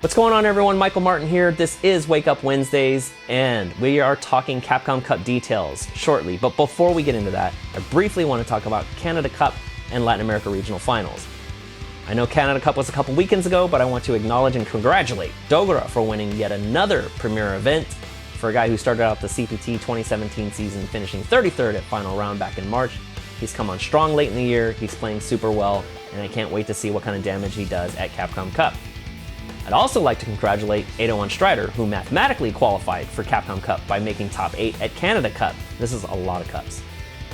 What's going on, everyone? Michael Martin here. This is Wake Up Wednesdays, and we are talking Capcom Cup details shortly. But before we get into that, I briefly want to talk about Canada Cup and Latin America Regional Finals. I know Canada Cup was a couple weekends ago, but I want to acknowledge and congratulate Dogura for winning yet another premier event. For a guy who started out the CPT 2017 season finishing 33rd at final round back in March, he's come on strong late in the year, he's playing super well, and I can't wait to see what kind of damage he does at Capcom Cup. I'd also like to congratulate 801 Strider, who mathematically qualified for Capcom Cup by making top 8 at Canada Cup. This is a lot of cups.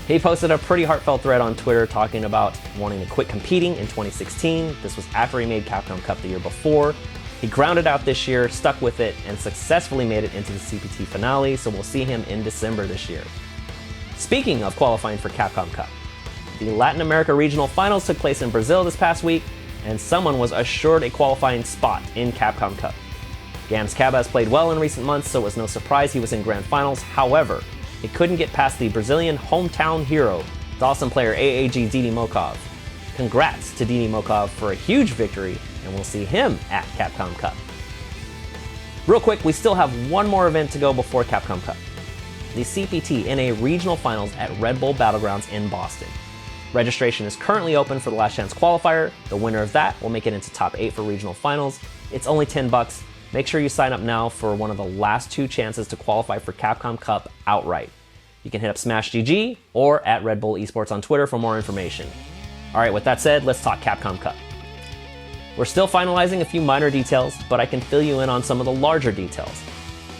He posted a pretty heartfelt thread on Twitter talking about wanting to quit competing in 2016. This was after he made Capcom Cup the year before. He grounded out this year, stuck with it, and successfully made it into the CPT finale, so we'll see him in December this year. Speaking of qualifying for Capcom Cup, the Latin America Regional Finals took place in Brazil this past week, and someone was assured a qualifying spot in Capcom Cup. Gams Cabas played well in recent months, so it was no surprise he was in grand finals. However, he couldn't get past the Brazilian hometown hero, Dawson player AAG Didi Mokov. Congrats to Didi Mokov for a huge victory, and we'll see him at Capcom Cup. Real quick, we still have one more event to go before Capcom Cup. The CPT NA Regional Finals at Red Bull Battlegrounds in Boston. Registration is currently open for the Last Chance Qualifier. The winner of that will make it into top 8 for regional finals. It's only $10. Make sure you sign up now for one of the last 2 chances to qualify for Capcom Cup outright. You can hit up Smash GG or at Red Bull Esports on Twitter for more information. All right, with that said, let's talk Capcom Cup. We're still finalizing a few minor details, but I can fill you in on some of the larger details.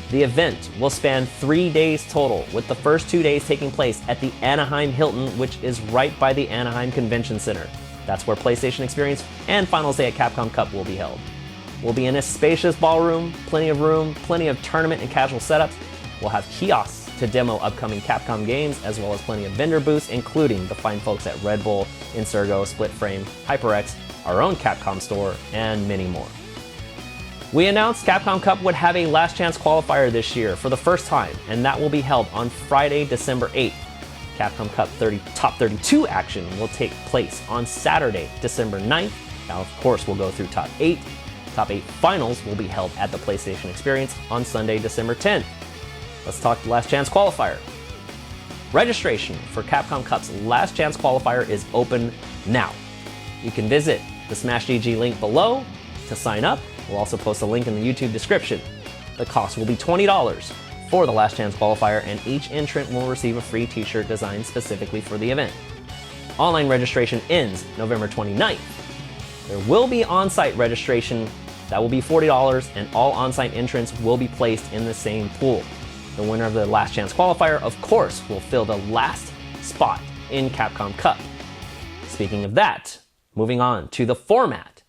The event will span 3 days total, with the first 2 days taking place at the Anaheim Hilton, which is right by the Anaheim Convention Center. That's where PlayStation Experience and Finals Day at Capcom Cup will be held. We'll be in a spacious ballroom, plenty of room, plenty of tournament and casual setups. We'll have kiosks to demo upcoming Capcom games, as well as plenty of vendor booths, including the fine folks at Red Bull, Insurgo, Split Frame, HyperX, our own Capcom store, and many more. We announced Capcom Cup would have a Last Chance Qualifier this year for the first time, and that will be held on Friday, December 8th. Capcom Cup Top 32 action will take place on Saturday, December 9th. Now, of course, we'll go through Top 8. Top 8 finals will be held at the PlayStation Experience on Sunday, December 10th. Let's talk the Last Chance Qualifier. Registration for Capcom Cup's Last Chance Qualifier is open now. You can visit the Smash GG link below to sign up. We'll also post a link in the YouTube description. The cost will be $20 for the Last Chance Qualifier, and each entrant will receive a free t-shirt designed specifically for the event. Online registration ends November 29th. There will be on-site registration that will be $40, and all on-site entrants will be placed in the same pool. The winner of the Last Chance Qualifier, of course, will fill the last spot in Capcom Cup. Speaking of that, moving on to the format.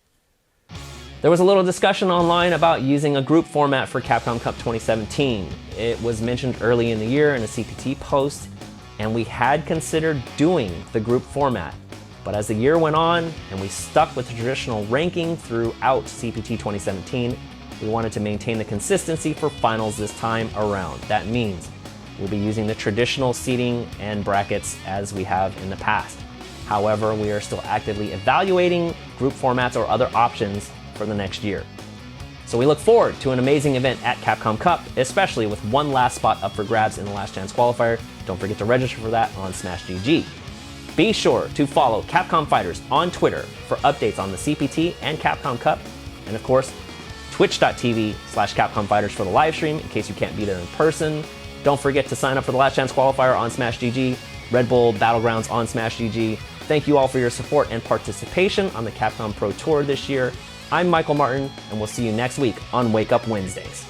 There was a little discussion online about using a group format for Capcom Cup 2017. It was mentioned early in the year in a CPT post, and we had considered doing the group format. But as the year went on and we stuck with the traditional ranking throughout CPT 2017, we wanted to maintain the consistency for finals this time around. That means we'll be using the traditional seating and brackets as we have in the past. However, we are still actively evaluating group formats or other options for the next year. So we look forward to an amazing event at Capcom Cup, especially with one last spot up for grabs in the Last Chance Qualifier. Don't forget to register for that on Smash GG. Be sure to follow Capcom Fighters on Twitter for updates on the CPT and Capcom Cup, and of course, twitch.tv/Capcom Fighters for the live stream in case you can't be there in person. Don't forget to sign up for the Last Chance Qualifier on Smash GG, Red Bull Battlegrounds on Smash GG. Thank you all for your support and participation on the Capcom Pro Tour this year. I'm Michael Martin, and we'll see you next week on Wake Up Wednesdays.